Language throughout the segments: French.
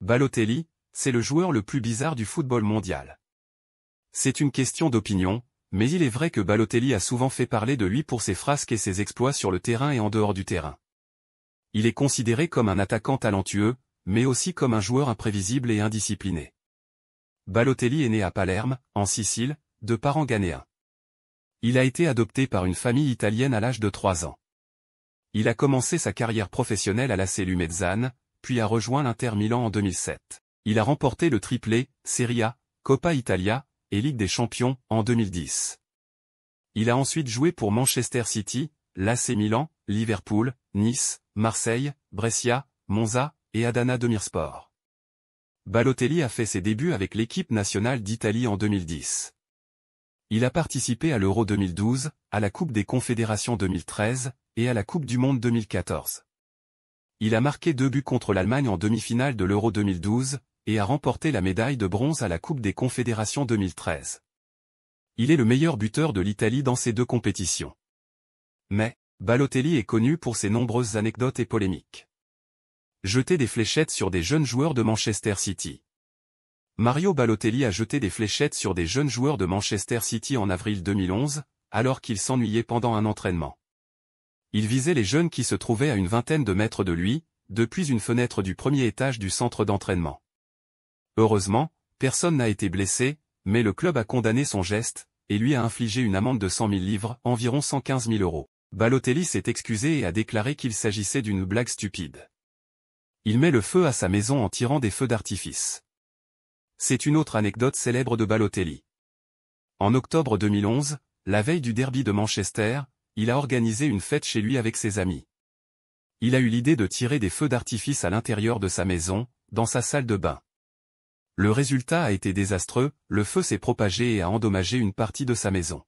Balotelli, c'est le joueur le plus bizarre du football mondial. C'est une question d'opinion, mais il est vrai que Balotelli a souvent fait parler de lui pour ses frasques et ses exploits sur le terrain et en dehors du terrain. Il est considéré comme un attaquant talentueux, mais aussi comme un joueur imprévisible et indiscipliné. Balotelli est né à Palerme, en Sicile, de parents ghanéens. Il a été adopté par une famille italienne à l'âge de 3 ans. Il a commencé sa carrière professionnelle à l'AC Lumezzane, puis a rejoint l'Inter Milan en 2007. Il a remporté le triplé, Serie A, Coppa Italia, et Ligue des Champions, en 2010. Il a ensuite joué pour Manchester City, l'AC Milan, Liverpool, Nice, Marseille, Brescia, Monza, et Adana Demirspor. Balotelli a fait ses débuts avec l'équipe nationale d'Italie en 2010. Il a participé à l'Euro 2012, à la Coupe des Confédérations 2013, et à la Coupe du Monde 2014. Il a marqué 2 buts contre l'Allemagne en demi-finale de l'Euro 2012, et a remporté la médaille de bronze à la Coupe des Confédérations 2013. Il est le meilleur buteur de l'Italie dans ces 2 compétitions. Mais, Balotelli est connu pour ses nombreuses anecdotes et polémiques. Jeter des fléchettes sur des jeunes joueurs de Manchester City. Mario Balotelli a jeté des fléchettes sur des jeunes joueurs de Manchester City en avril 2011, alors qu'ils s'ennuyaient pendant un entraînement. Il visait les jeunes qui se trouvaient à une vingtaine de mètres de lui, depuis une fenêtre du premier étage du centre d'entraînement. Heureusement, personne n'a été blessé, mais le club a condamné son geste, et lui a infligé une amende de 100 000 livres, environ 115 000 €. Balotelli s'est excusé et a déclaré qu'il s'agissait d'une blague stupide. Il met le feu à sa maison en tirant des feux d'artifice. C'est une autre anecdote célèbre de Balotelli. En octobre 2011, la veille du derby de Manchester, il a organisé une fête chez lui avec ses amis. Il a eu l'idée de tirer des feux d'artifice à l'intérieur de sa maison, dans sa salle de bain. Le résultat a été désastreux, le feu s'est propagé et a endommagé une partie de sa maison.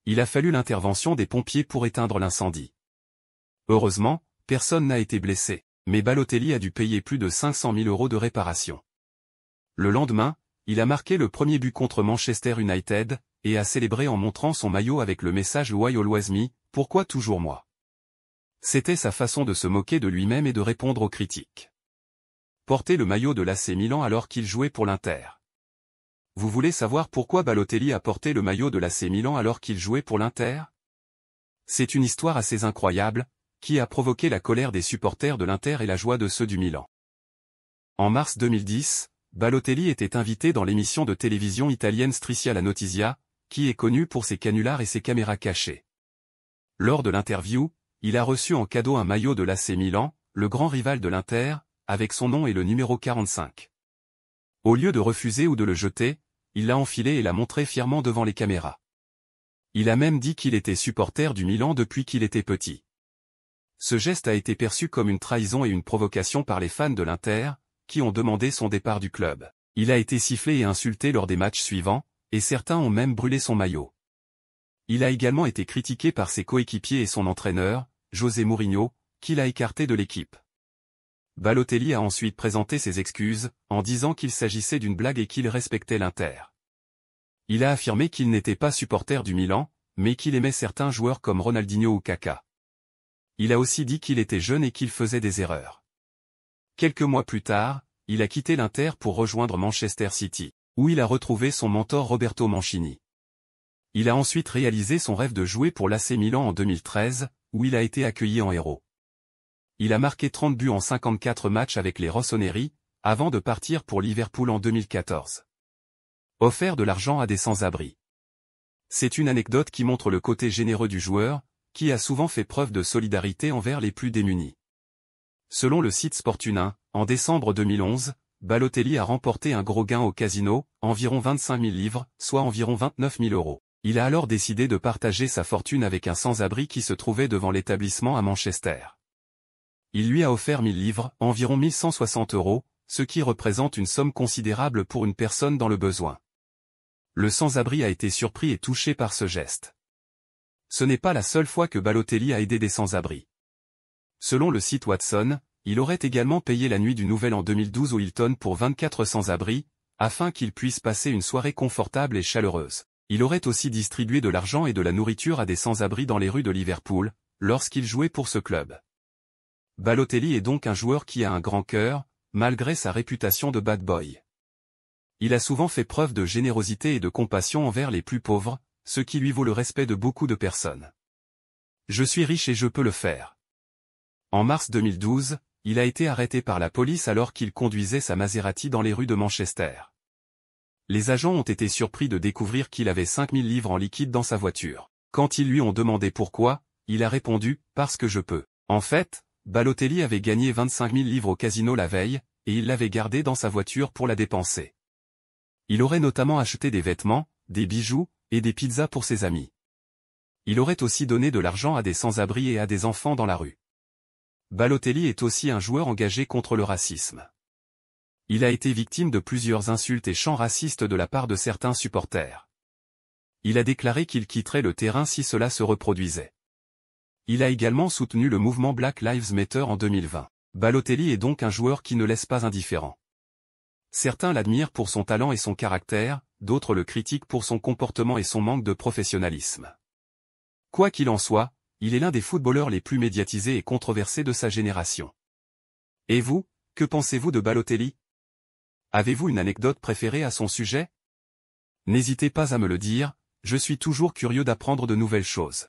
Il a fallu l'intervention des pompiers pour éteindre l'incendie. Heureusement, personne n'a été blessé, mais Balotelli a dû payer plus de 500 000 € de réparation. Le lendemain, il a marqué le premier but contre Manchester United, et a célébré en montrant son maillot avec le message Why always me, pourquoi toujours moi. C'était sa façon de se moquer de lui-même et de répondre aux critiques. Porter le maillot de l'AC Milan alors qu'il jouait pour l'Inter. Vous voulez savoir pourquoi Balotelli a porté le maillot de l'AC Milan alors qu'il jouait pour l'Inter? C'est une histoire assez incroyable, qui a provoqué la colère des supporters de l'Inter et la joie de ceux du Milan. En mars 2010, Balotelli était invité dans l'émission de télévision italienne Striscia la Notizia, qui est connue pour ses canulars et ses caméras cachées. Lors de l'interview, il a reçu en cadeau un maillot de l'AC Milan, le grand rival de l'Inter, avec son nom et le numéro 45. Au lieu de refuser ou de le jeter, il l'a enfilé et l'a montré fièrement devant les caméras. Il a même dit qu'il était supporter du Milan depuis qu'il était petit. Ce geste a été perçu comme une trahison et une provocation par les fans de l'Inter, qui ont demandé son départ du club. Il a été sifflé et insulté lors des matchs suivants, et certains ont même brûlé son maillot. Il a également été critiqué par ses coéquipiers et son entraîneur, José Mourinho, qui l'a écarté de l'équipe. Balotelli a ensuite présenté ses excuses, en disant qu'il s'agissait d'une blague et qu'il respectait l'Inter. Il a affirmé qu'il n'était pas supporter du Milan, mais qu'il aimait certains joueurs comme Ronaldinho ou Kaka. Il a aussi dit qu'il était jeune et qu'il faisait des erreurs. Quelques mois plus tard, il a quitté l'Inter pour rejoindre Manchester City, où il a retrouvé son mentor Roberto Mancini. Il a ensuite réalisé son rêve de jouer pour l'AC Milan en 2013, où il a été accueilli en héros. Il a marqué 30 buts en 54 matchs avec les Rossoneri, avant de partir pour Liverpool en 2014. Offert de l'argent à des sans-abri. C'est une anecdote qui montre le côté généreux du joueur, qui a souvent fait preuve de solidarité envers les plus démunis. Selon le site Sportunin, en décembre 2011, Balotelli a remporté un gros gain au casino, environ 25 000 livres, soit environ 29 000 €. Il a alors décidé de partager sa fortune avec un sans-abri qui se trouvait devant l'établissement à Manchester. Il lui a offert 1000 livres, environ 1160 €, ce qui représente une somme considérable pour une personne dans le besoin. Le sans-abri a été surpris et touché par ce geste. Ce n'est pas la seule fois que Balotelli a aidé des sans-abri. Selon le site Watson, il aurait également payé la nuit du Nouvel An 2012 au Hilton pour 24 sans-abri, afin qu'ils puissent passer une soirée confortable et chaleureuse. Il aurait aussi distribué de l'argent et de la nourriture à des sans-abri dans les rues de Liverpool, lorsqu'il jouait pour ce club. Balotelli est donc un joueur qui a un grand cœur, malgré sa réputation de bad boy. Il a souvent fait preuve de générosité et de compassion envers les plus pauvres, ce qui lui vaut le respect de beaucoup de personnes. Je suis riche et je peux le faire. En mars 2012, il a été arrêté par la police alors qu'il conduisait sa Maserati dans les rues de Manchester. Les agents ont été surpris de découvrir qu'il avait 5000 livres en liquide dans sa voiture. Quand ils lui ont demandé pourquoi, il a répondu « Parce que je peux ». En fait, Balotelli avait gagné 25 000 livres au casino la veille, et il l'avait gardé dans sa voiture pour la dépenser. Il aurait notamment acheté des vêtements, des bijoux, et des pizzas pour ses amis. Il aurait aussi donné de l'argent à des sans-abri et à des enfants dans la rue. Balotelli est aussi un joueur engagé contre le racisme. Il a été victime de plusieurs insultes et chants racistes de la part de certains supporters. Il a déclaré qu'il quitterait le terrain si cela se reproduisait. Il a également soutenu le mouvement Black Lives Matter en 2020. Balotelli est donc un joueur qui ne laisse pas indifférent. Certains l'admirent pour son talent et son caractère, d'autres le critiquent pour son comportement et son manque de professionnalisme. Quoi qu'il en soit, il est l'un des footballeurs les plus médiatisés et controversés de sa génération. Et vous, que pensez-vous de Balotelli? Avez-vous une anecdote préférée à son sujet? N'hésitez pas à me le dire, je suis toujours curieux d'apprendre de nouvelles choses.